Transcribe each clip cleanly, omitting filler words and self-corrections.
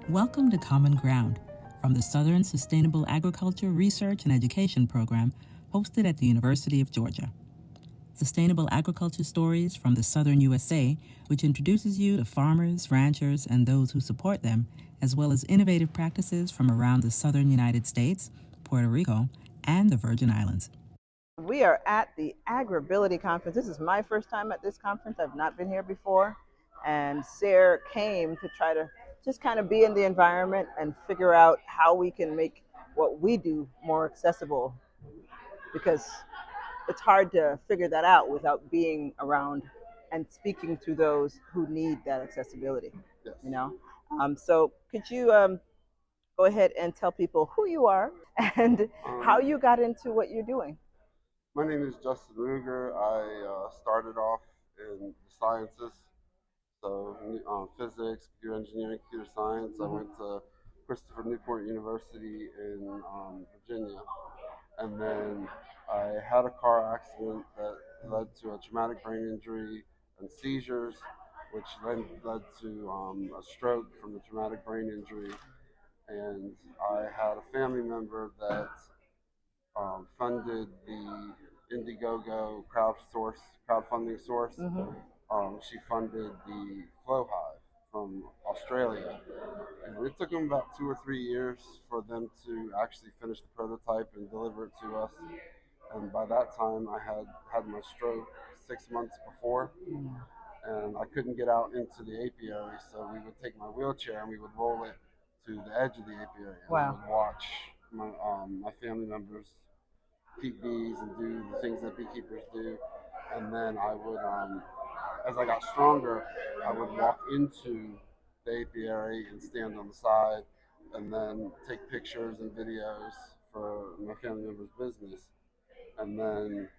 Welcome to Common Ground from the Southern Sustainable Agriculture Research and Education Program hosted at the University of Georgia. Sustainable agriculture stories from the Southern USA, which introduces you to farmers, ranchers, and those who support them, as well as innovative practices from around the Southern United States, Puerto Rico, and the Virgin Islands. We are at the Agribility Conference. This is my first time at this conference. I've not been here before. And SARE came to try to just kind of be in the environment and figure out how we can make what we do more accessible, because it's hard to figure that out without being around and speaking to those who need that accessibility. Yes. So could you go ahead and tell people who you are and how you got into what you're doing? My name is Justin Ruger. I started off in the sciences, so physics, computer engineering, computer science. I went to Christopher Newport University in Virginia, and then I had a car accident that led to a traumatic brain injury and seizures, which then led to a stroke from the traumatic brain injury. And I had a family member that funded the Indiegogo crowdfunding source. She funded the Flow Hive from Australia, and it took them about 2 or 3 years for them to actually finish the prototype and deliver it to us. And by that time, I had my stroke 6 months before, and I couldn't get out into the apiary, so we would take my wheelchair and we would roll it to the edge of the apiary, and I would watch my family members keep bees and do the things that beekeepers do. And then I would, as I got stronger, I would walk into the apiary and stand on the side and then take pictures and videos for my family members' business. And then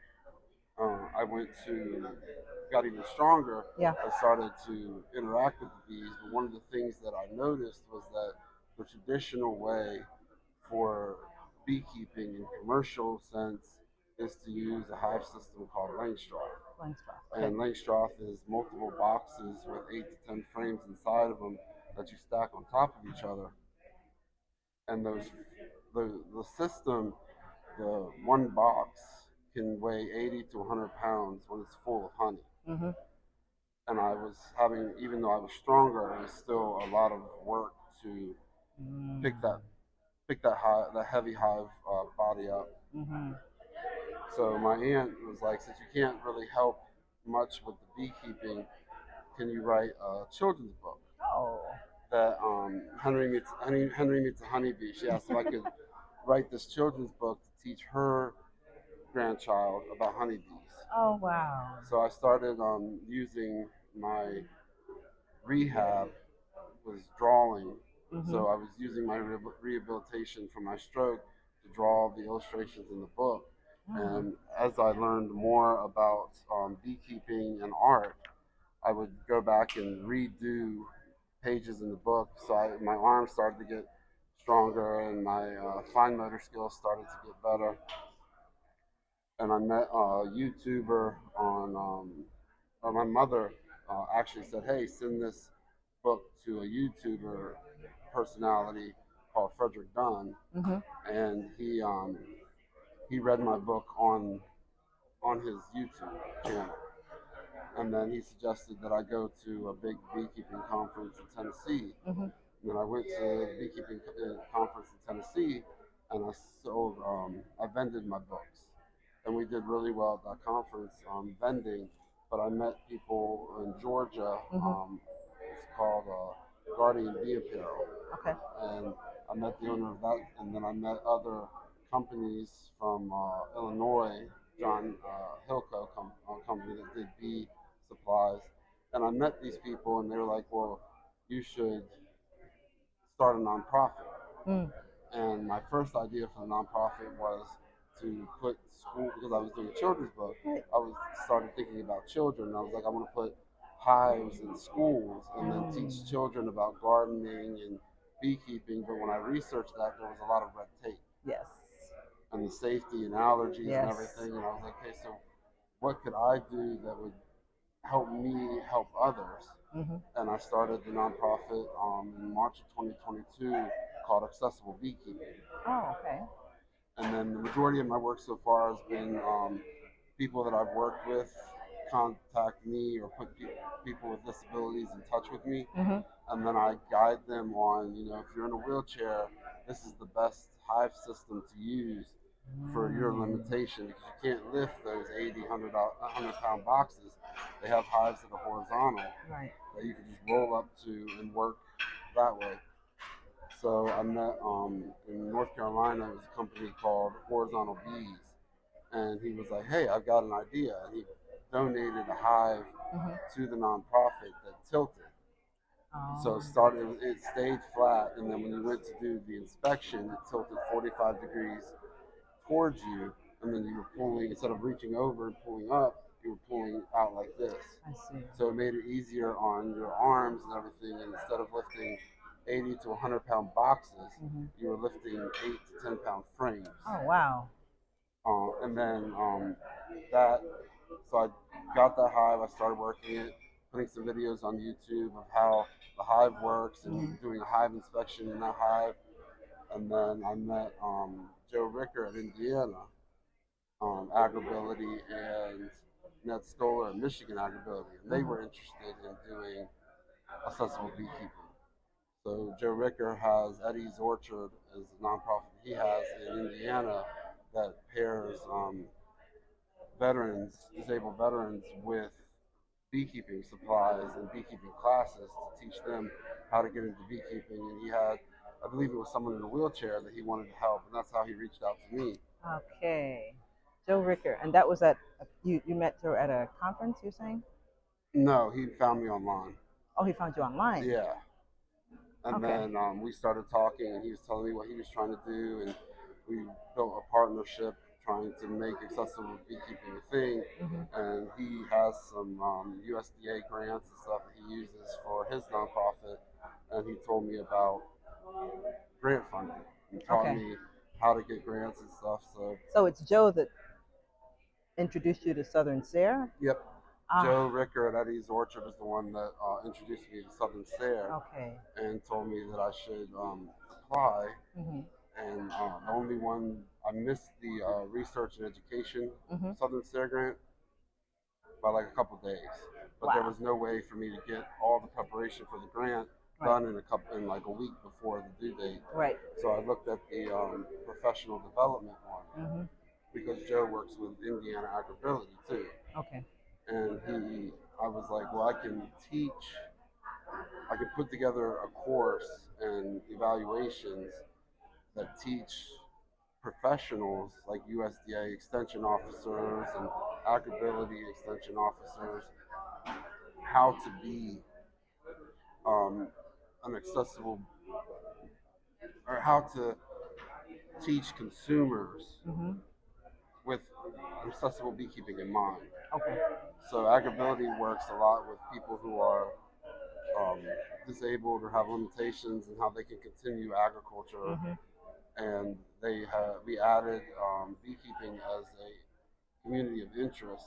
got even stronger. Yeah. I started to interact with the bees. But one of the things that I noticed was that the traditional way for beekeeping in commercial sense is to use a hive system called Langstroth. Okay. And Langstroth is multiple boxes with 8 to 10 frames inside of them that you stack on top of each other. And the system, the one box can weigh 80 to 100 pounds when it's full of honey. And I was having, even though I was stronger, it was still a lot of work to pick that heavy hive body up. So my aunt was like, since you can't really help much with the beekeeping, can you write a children's book? Oh. That Henry Meets a Honeybee. She asked if I could write this children's book to teach her grandchild about honeybees. Oh, wow. So I started using my rehab was drawing. So I was using my rehabilitation from my stroke to draw the illustrations in the book. And as I learned more about beekeeping and art, I would go back and redo pages in the book. So my arms started to get stronger and my fine motor skills started to get better. And I met a YouTuber or my mother actually said, hey, send this book to a YouTuber personality called Frederick Dunn. And he read my book on his YouTube channel. And then he suggested that I go to a big beekeeping conference in Tennessee. And then I went to the beekeeping conference in Tennessee, and I vended my books. And we did really well at that conference vending. But I met people in Georgia. It's called Guardian Bee Apparel. Okay. And I met the owner of that, and then I met other companies from Illinois, John Hilco company that did bee supplies. And I met these people, and they were like, well, you should start a nonprofit. And my first idea for the nonprofit was to put school, because I was doing a children's book, started thinking about children. I was like, I want to put hives in schools and then teach children about gardening and beekeeping. But when I researched that, there was a lot of red tape. Yes. And the safety and allergies and everything. And I was like, okay, so what could I do that would help me help others? Mm-hmm. and I started the nonprofit in March of 2022 called Accessible Beekeeping. Oh, okay. And then the majority of my work so far has been people that I've worked with contact me or put people with disabilities in touch with me, Mm-hmm. and then I guide them on, if you're in a wheelchair, this is the best hive system to use for your limitation because you can't lift those 80, 100-pound boxes. They have hives that are horizontal Right. that you can just roll up to and work that way. So I met in North Carolina, it was a company called Horizontal Bees, and he was like, "Hey, I've got an idea," and he donated a hive Mm-hmm. to the nonprofit that tilted. So Oh. it stayed flat, and then when you went to do the inspection, it tilted 45 degrees towards you, and then you were pulling, instead of reaching over and pulling up, you were pulling out like this. I see. So it made it easier on your arms and everything, and instead of lifting 80 to 100-pound boxes, Mm-hmm. you were lifting 8 to 10-pound frames. Oh, wow. And then that, so I got that hive, I started working it, putting some videos on YouTube of how the hive works and Mm-hmm. doing a hive inspection in that hive. And then I met Joe Ricker at Indiana Agribility and Ned Stoller at Michigan Agribility, and they Mm-hmm. were interested in doing accessible beekeeping. So Joe Ricker has Eddie's Orchard is a nonprofit he has in Indiana that pairs disabled veterans, with beekeeping supplies and beekeeping classes to teach them how to get into beekeeping. And he had, I believe it was someone in a wheelchair that he wanted to help, and that's how he reached out to me. Okay. Joe Ricker. And that was you met her at a conference, you're saying? No, he found me online. Oh, he found you online. Yeah. And Okay. then we started talking, and he was telling me what he was trying to do, and we built a partnership trying to make accessible beekeeping a thing. Mm-hmm. And he has some USDA grants and stuff that he uses for his nonprofit, and he told me about grant funding and taught Okay. me how to get grants and stuff. So, So it's Joe that introduced you to Southern SARE? yep, Ah, Joe Ricker at Eddie's Orchard is the one that introduced me to Southern SARE okay. and told me that I should apply. Mm-hmm. And the only one I missed the research and education Mm-hmm. Southern SARE grant by like a couple days, but there Wow. was no way for me to get all the preparation for the grant Right. done in like a week before the due date. Right. So I looked at the professional development one Mm-hmm. because Joe works with Indiana Agribility too, Okay. and I was like, well, I can put together a course and evaluations that teach professionals like USDA extension officers and agribility extension officers how to be um, an accessible, or how to teach consumers Mm-hmm. with accessible beekeeping in mind. Okay. So agribility works a lot with people who are um, disabled or have limitations and how they can continue agriculture. Mm-hmm. And we added beekeeping as a community of interest.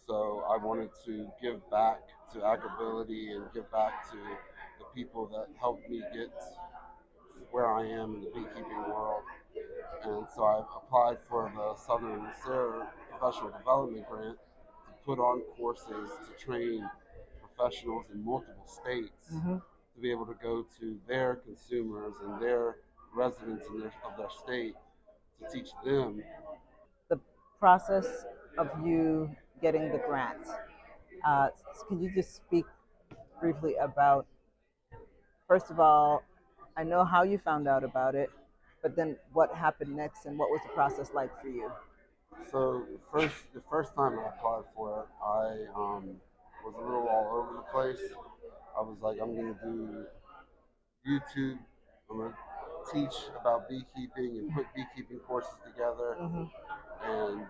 So I wanted to give back to agribility and give back to the people that helped me get where I am in the beekeeping world. And so I applied for the Southern SARE Professional Development Grant to put on courses to train professionals in multiple states Mm-hmm. to be able to go to their consumers and their residents of their state to teach them. The process of you getting the grant. Uh, can you just speak briefly about, first of all, I know how you found out about it, but then what happened next and what was the process like for you? So the first time I applied for it, I was a little all over the place. I was like, I'm gonna do YouTube. I'm gonna teach about beekeeping and put beekeeping courses together. Mm-hmm. And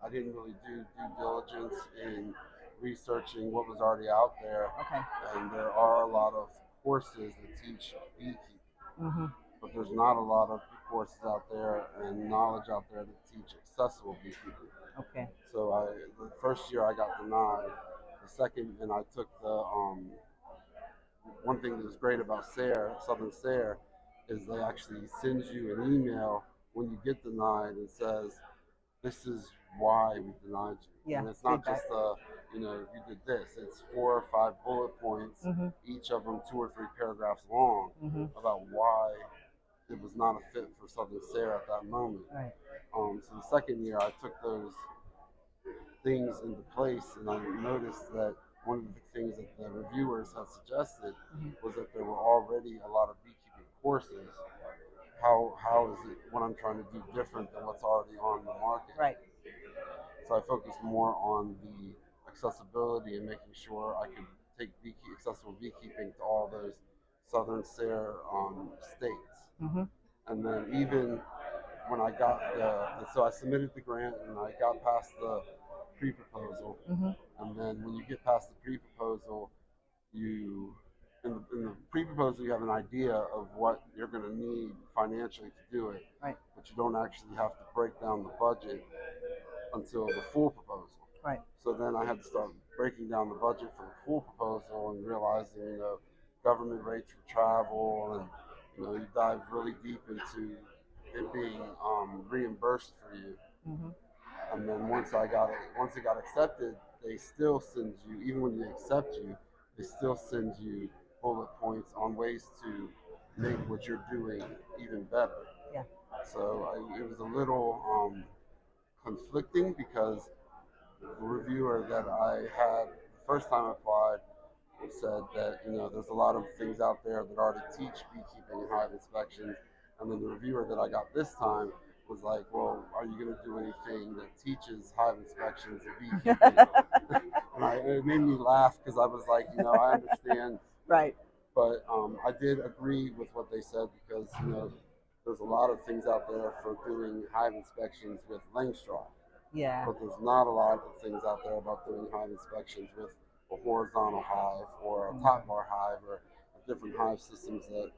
I didn't really do due diligence in researching what was already out there. Okay. And there are a lot of courses that teach beekeeping, Mm-hmm. but there's not a lot of courses out there and knowledge out there that teach accessible beekeeping. Okay. So the first year I got denied, the second, and I took the one thing that was great about SARE, Southern SARE, is they actually send you an email when you get denied and says, this is why we denied you. Yeah, And it's not feedback. just you did this. It's 4 or 5 bullet points, each of them 2 or 3 paragraphs long, about why it was not a fit for Southern SARE at that moment. Right. So the second year, I took those things into place, and I noticed that one of the things that the reviewers had suggested was that there were already a lot of beekeeping courses. How is it what I'm trying to do different than what's already on the market? Right. So I focused more on the accessibility and making sure I could take accessible beekeeping to all those Southern SARE states. And then even when I got so I submitted the grant and I got past the pre-proposal. And then when you get past the pre-proposal, you in the pre-proposal you have an idea of what you're going to need financially to do it, right? But you don't actually have to break down the budget until the full proposal. Right. So then I had to start breaking down the budget for the full proposal and realizing government rates for travel, and you dive really deep into it being reimbursed for you. And then once it got accepted, they still send you, even when they accept you, they still send you bullet points on ways to make what you're doing even better. Yeah. So it was a little conflicting because the reviewer that I had the first time I applied said that there's a lot of things out there that already teach beekeeping and hive inspections, and then the reviewer that I got this time was like, well, are you going to do anything that teaches hive inspections and beekeeping? And it made me laugh because I was like, I understand. Right. But I did agree with what they said because, there's a lot of things out there for doing hive inspections with lane straw. Yeah. But there's not a lot of things out there about doing hive inspections with a horizontal hive or a top bar hive or different hive systems that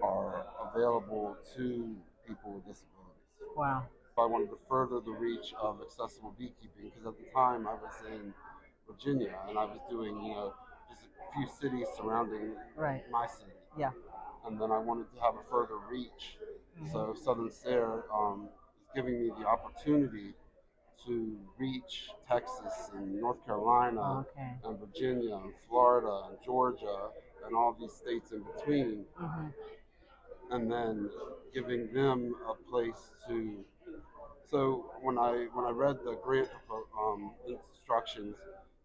are available to people with disabilities. Wow. So I wanted to further the reach of accessible beekeeping because at the time I was in Virginia and I was doing, just a few cities surrounding my city. Yeah. And then I wanted to have a further reach. So Southern SARE is giving me the opportunity to reach Texas and North Carolina and Virginia and Florida and Georgia and all these states in between, and then giving them a place to. So when I read the grant instructions,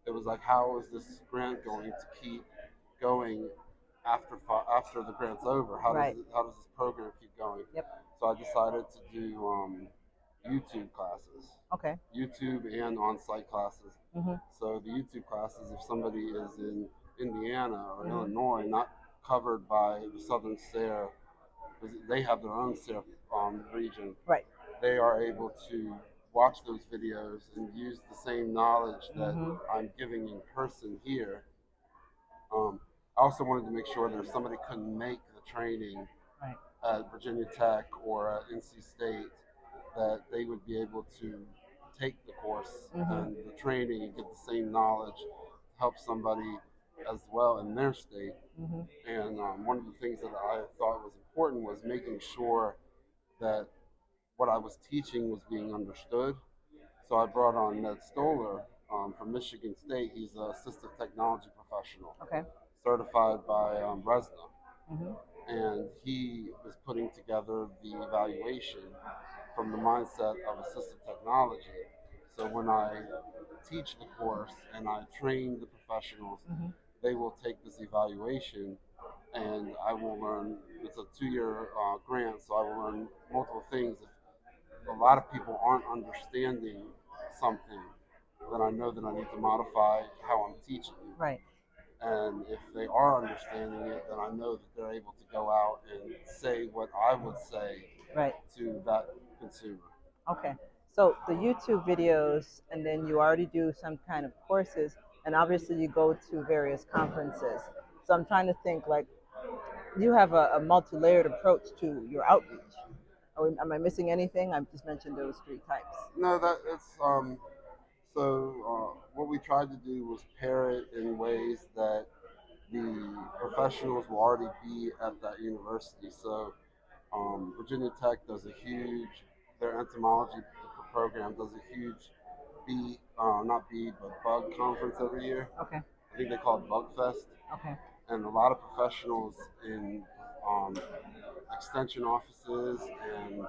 it was like, how is this grant going to keep going after the grant's over? How does this program keep going? Yep. So I decided to do YouTube classes. Okay. YouTube and on-site classes. So the YouTube classes, if somebody is in Indiana or Illinois, not covered by the Southern SARE, they have their own SARE region. Right. They are able to watch those videos and use the same knowledge that I'm giving in person here. I also wanted to make sure that if somebody couldn't make the training at Virginia Tech or at NC State, that they would be able to take the course and the training and get the same knowledge to help somebody as well in their state. And one of the things that I thought was important was making sure that what I was teaching was being understood. So I brought on Ned Stoller from Michigan State. He's an assistive technology professional, certified by RESNA. And he was putting together the evaluation from the mindset of assistive technology. So when I teach the course and I train the professionals, they will take this evaluation and I will learn. It's a 2-year grant, so I will learn multiple things. If a lot of people aren't understanding something, then I know that I need to modify how I'm teaching. Right. And if they are understanding it, then I know that they're able to go out and say what I would say to that consumer. Okay. So the YouTube videos, and then you already do some kind of courses, and obviously you go to various conferences. So I'm trying to think, like, you have a multi-layered approach to your outreach. Am I missing anything? I've just mentioned those 3 types. No, that it's So what we tried to do was pair it in ways that the professionals will already be at that university. So Virginia Tech does a huge, their entomology program does a huge not bee, but bug conference every year. Okay. I think they call it Bug Fest. Okay. And a lot of professionals in extension offices and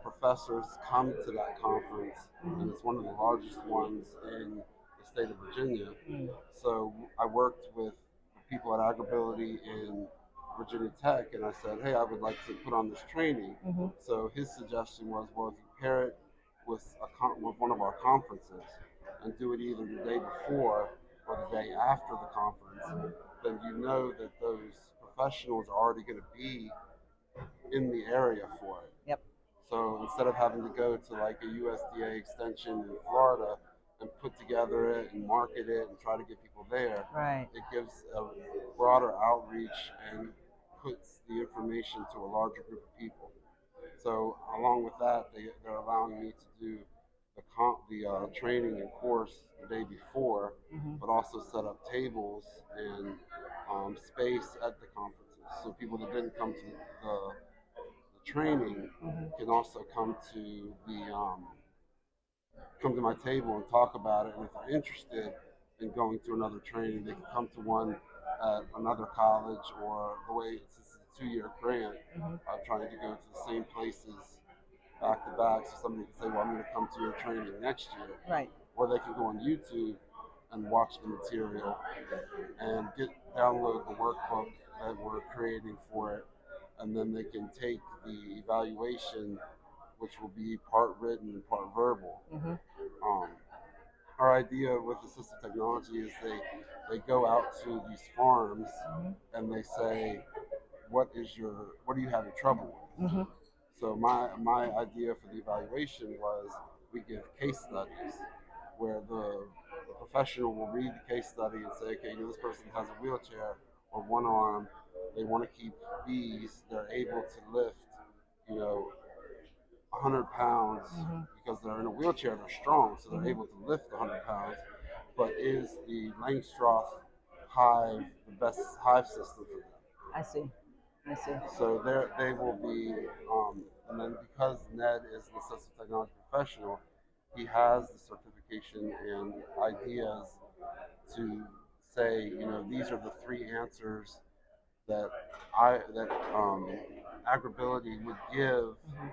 professors come to that conference, and it's one of the largest ones in the state of Virginia. Mm. So I worked with people at Agribility in Virginia Tech, and I said, hey, I would like to put on this training. Mm-hmm. So his suggestion was, well, if you pair it with with one of our conferences and do it either the day before or the day after the conference, then you know that those professionals are already going to be in the area for it. Yep. So instead of having to go to like a USDA extension in Florida and put together it and market it and try to get people there, Right. it gives a broader outreach and puts the information to a larger group of people. So along with that, they're allowing me to do the training and course the day before, Mm-hmm. but also set up tables and space at the conferences. So people that didn't come to the training Mm-hmm. can also come to my table and talk about it. And if they're interested in going to another training, they can come to one at another college, or the way it's a 2-year grant. Mm-hmm. I'm trying to go to the same places back to back, so somebody can say, well, I'm going to come to your training next year. Right. Or they can go on YouTube and watch the material and download the workbook that we're creating for it, and then they can take the evaluation, which will be part written and part verbal. Mm-hmm. Um, our idea with assistive technology is they go out to these farms Mm-hmm. and they say, what are you having trouble with? Mm-hmm. So my idea for the evaluation was we give case studies where the professional will read the case study and say, okay, this person has a wheelchair or one arm, they want to keep bees, they're able to lift, 100 pounds Mm-hmm. because they're in a wheelchair, they're strong, so they're able to lift 100 pounds. But is the Langstroth hive the best hive system for them? I see. So they will be, and then because Ned is an assistive technology professional, he has the certification and ideas to say, these are the 3 answers that Agribility would give Mm-hmm.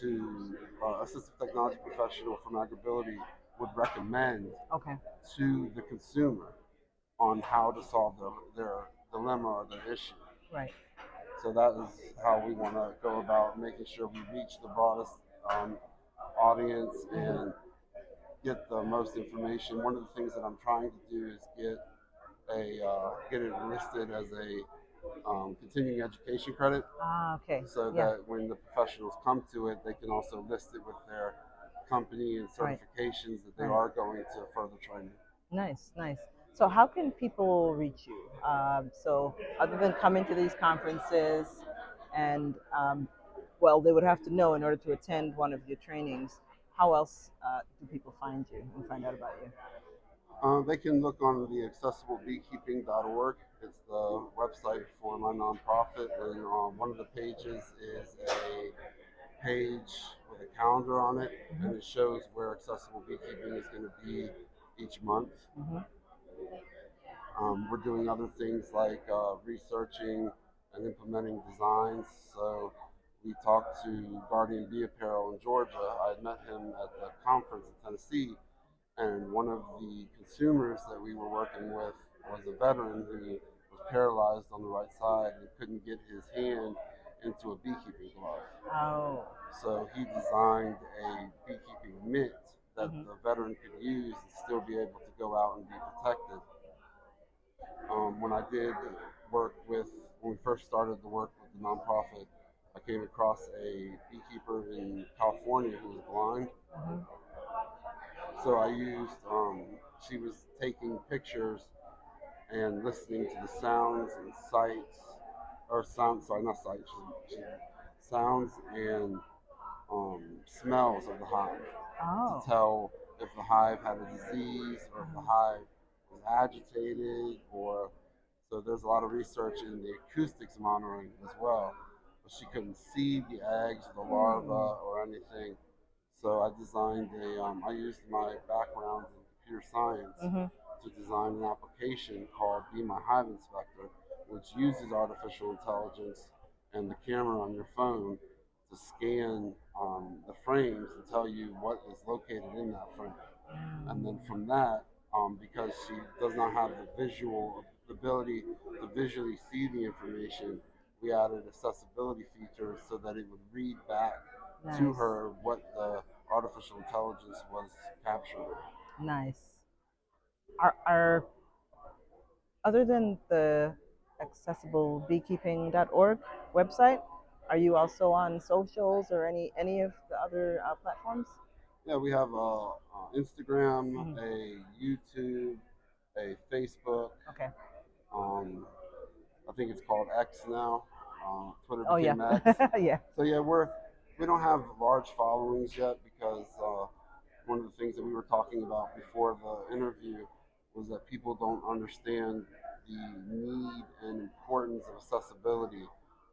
to assistive technology professional from Agribility would recommend Okay. to the consumer on how to solve their dilemma or their issue. Right. So that is how we want to go about making sure we reach the broadest audience and get the most information. One of the things that I'm trying to do is get it listed as a continuing education credit, Ah, okay. so Yeah. that when the professionals come to it, they can also list it with their company and Right. certifications that they Right. are going to further training. Nice. So, how can people reach you? So, other than coming to these conferences, and well, they would have to know in order to attend one of your trainings. How else do people find you and find out about you? They can look on the accessiblebeekeeping.org. It's the website for my nonprofit, and one of the pages is a page with a calendar on it, and it shows where accessible beekeeping is going to be each month. Mm-hmm. We're doing other things like researching and implementing designs. So we talked to Guardian Bee Apparel in Georgia. I had met him at the conference in Tennessee, and one of the consumers that we were working with was a veteran who was paralyzed on the right side and couldn't get his hand into a beekeeping glove. Oh. So he designed a beekeeping mitt that Mm-hmm. the veteran could use and still be able to go out and be protected. When I did when we first started the work with the nonprofit, I came across a beekeeper in California who was blind. Mm-hmm. So I used, she was taking pictures and listening to the sounds and sights, or sounds, sorry, not sights, sounds and smells of the hive Oh. to tell if the hive had a disease or if the hive was agitated, or so there's a lot of research in the acoustics monitoring as well. But she couldn't see the eggs, the larva, or anything. So I designed I used my background in computer science to design an application called Be My Hive Inspector, which uses artificial intelligence and the camera on your phone to scan the frames and tell you what is located in that frame. And then from that, because she does not have the ability to visually see the information, we added accessibility features so that it would read back to her what the artificial intelligence was capturing. Nice. Are other than the accessiblebeekeeping.org website, are you also on socials or any of the other platforms? Yeah, we have Instagram, a YouTube, a Facebook. Okay. Um, I think it's called X now. Twitter Oh yeah. became X. Yeah. So yeah, we don't have large followings yet because one of the things that we were talking about before the interview was that people don't understand the need and importance of accessibility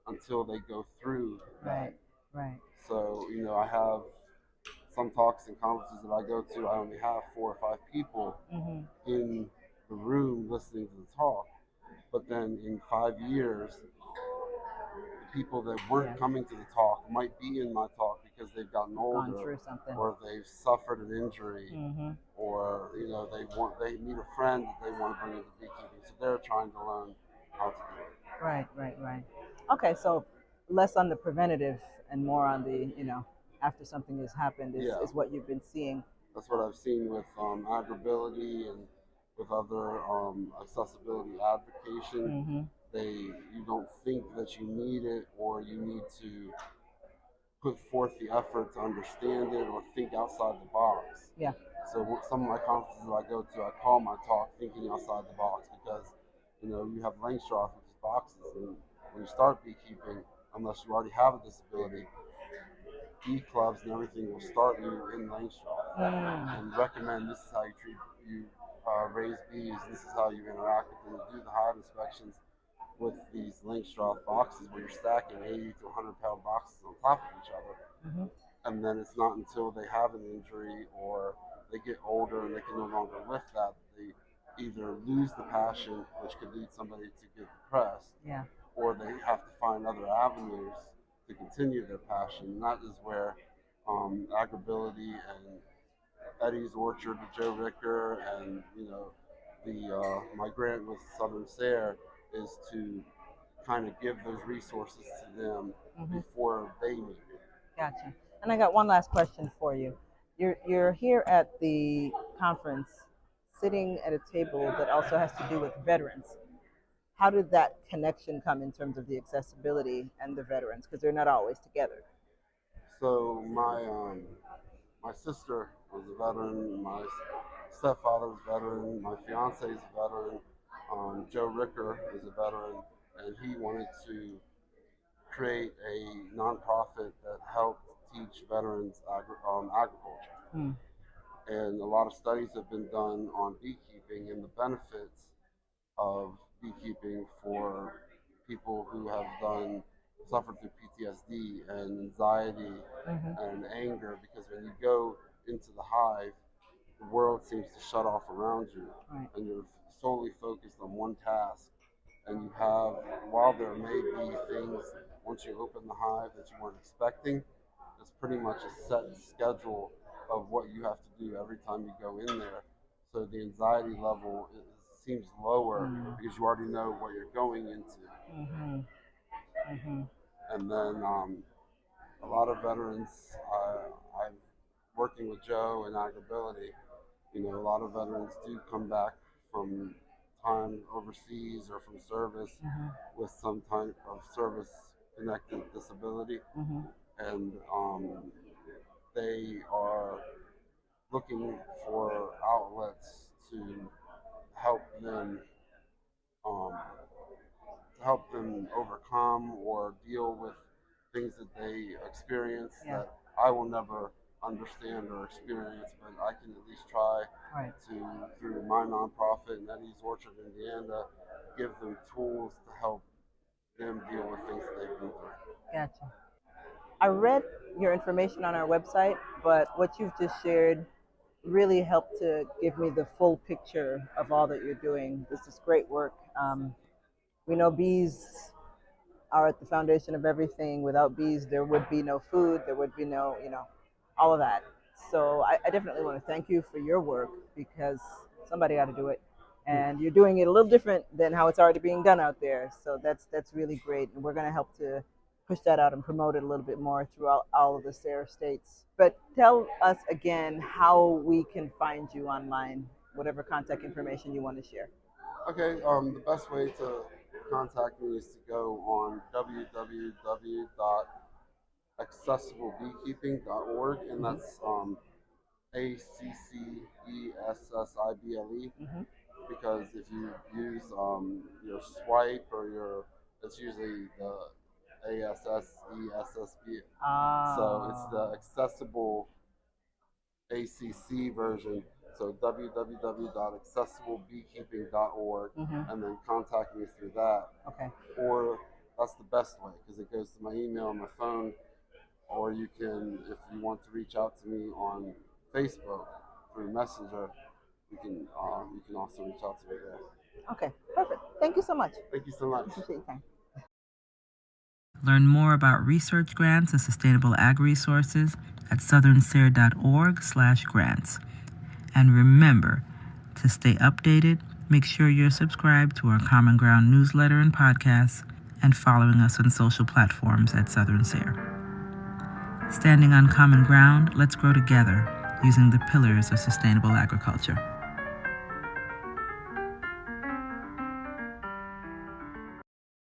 until they go through that. Right. So, I have some talks and conferences that I go to, I only have 4 or 5 people in the room listening to the talk. But then in 5 years, the people that weren't coming to the talk might be in my talk because they've gotten older, Gone through something, or they've suffered an injury, or they meet a friend that they want to bring into beekeeping, so they're trying to learn how to do it. Right. Okay, so less on the preventative and more on the after something has happened Yeah, is what you've been seeing. that's what I've seen with agribility and with other accessibility advocation. You don't think that you need it, or you need to put forth the effort to understand it or think outside the box. Yeah. So some of my conferences that I go to, I call my talk "Thinking Outside the Box" because you have Langstroth, which is boxes, and when you start beekeeping, unless you already have a disability, bee clubs and everything will start you in Langstroth and recommend this is how you raise bees, this is how you interact with them, do the hive inspections with these Langstroth boxes where you're stacking 80 to 100 pound boxes on top of each other. And then it's not until they have an injury or they get older and they can no longer lift that they either lose the passion, which could lead somebody to get depressed, or they have to find other avenues to continue their passion. And that is where Agribility and Eddie's Orchard with Joe Ricker and the my grant with Southern SARE is to kind of give those resources to them before they need it. Gotcha. And I got one last question for you. You're here at the conference, sitting at a table that also has to do with veterans. How did that connection come in terms of the accessibility and the veterans? Because they're not always together. So my sister was a veteran. My stepfather was a veteran. My fiance is a veteran. Joe Ricker is a veteran, and he wanted to create a nonprofit that helped teach veterans agriculture. And a lot of studies have been done on beekeeping and the benefits of beekeeping for people who have suffered through PTSD and anxiety and anger, because when you go into the hive, the world seems to shut off around you, and you're solely focused on one task. And you have, while there may be things once you open the hive that you weren't expecting, it's pretty much a set schedule of what you have to do every time you go in there. So the anxiety level seems lower because you already know what you're going into. And then a lot of veterans, I'm working with Joe and Agribility. A lot of veterans do come back from time overseas or from service with some type of service-connected disability, and they are looking for outlets to help them um, overcome or deal with things that they experience that I will never understand or experience, but I can at least try Right. to, through my nonprofit and Eddie's Orchard in Indiana, give them tools to help them deal with things that they've been through. Gotcha. I read your information on our website, but what you've just shared really helped to give me the full picture of all that you're doing. This is great work. We know bees are at the foundation of everything. Without bees, there would be no food, there would be no, all of that. So I definitely want to thank you for your work because somebody got to do it. And you're doing it a little different than how it's already being done out there. So that's really great. And we're going to help to push that out and promote it a little bit more throughout all of the SARE states. But tell us again how we can find you online, whatever contact information you want to share. Okay, the best way to contact me is to go on www.accessiblebeekeeping.org, and that's ACCESSIBLE, Mm-hmm. because if you use your swipe or it's usually the ASSESSB. So it's the accessible ACC version. So www.accessiblebeekeeping.org, Mm-hmm. and then contact me through that. Okay. Or that's the best way because it goes to my email and my phone. Or you can, if you want to reach out to me on Facebook through Messenger, you can also reach out to me there. Okay. Perfect. Thank you so much. Thank you so much. Appreciate your time. Learn more about research grants and sustainable ag resources at southernsare.org/grants. And remember, to stay updated, make sure you're subscribed to our Common Ground newsletter and podcasts and following us on social platforms at Southern SARE. Standing on common ground, let's grow together using the pillars of sustainable agriculture.